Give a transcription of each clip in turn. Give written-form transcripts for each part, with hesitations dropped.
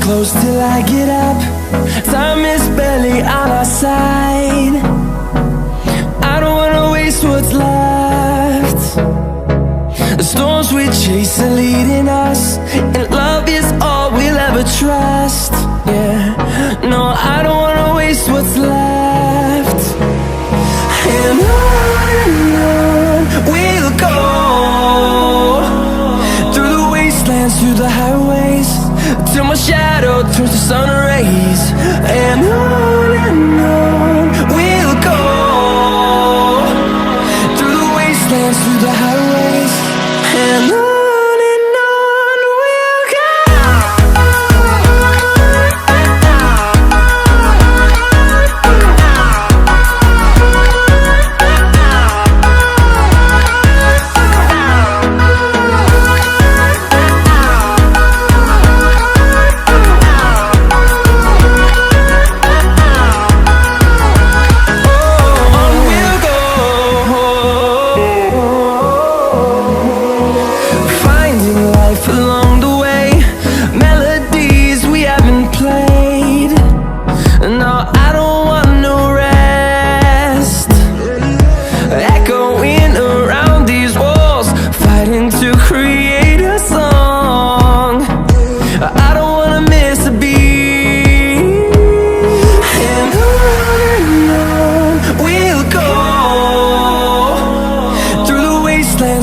close till I get up. Time is barely on our side. I don't wanna waste what's left. The storms we chase are leading us, and love is all we'll ever trust. Yeah, no, I don't wanna waste what's left. And on we'll go, through the wastelands, through the highways, till my shadow turns to sun rays. And on we'll go, through the wastelands, through the highways, and on we'll go.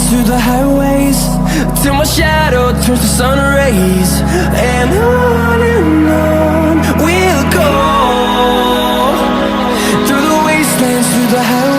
Through the highways, till my shadow turns to sun rays. And on we'll go, through the wastelands, through the highways.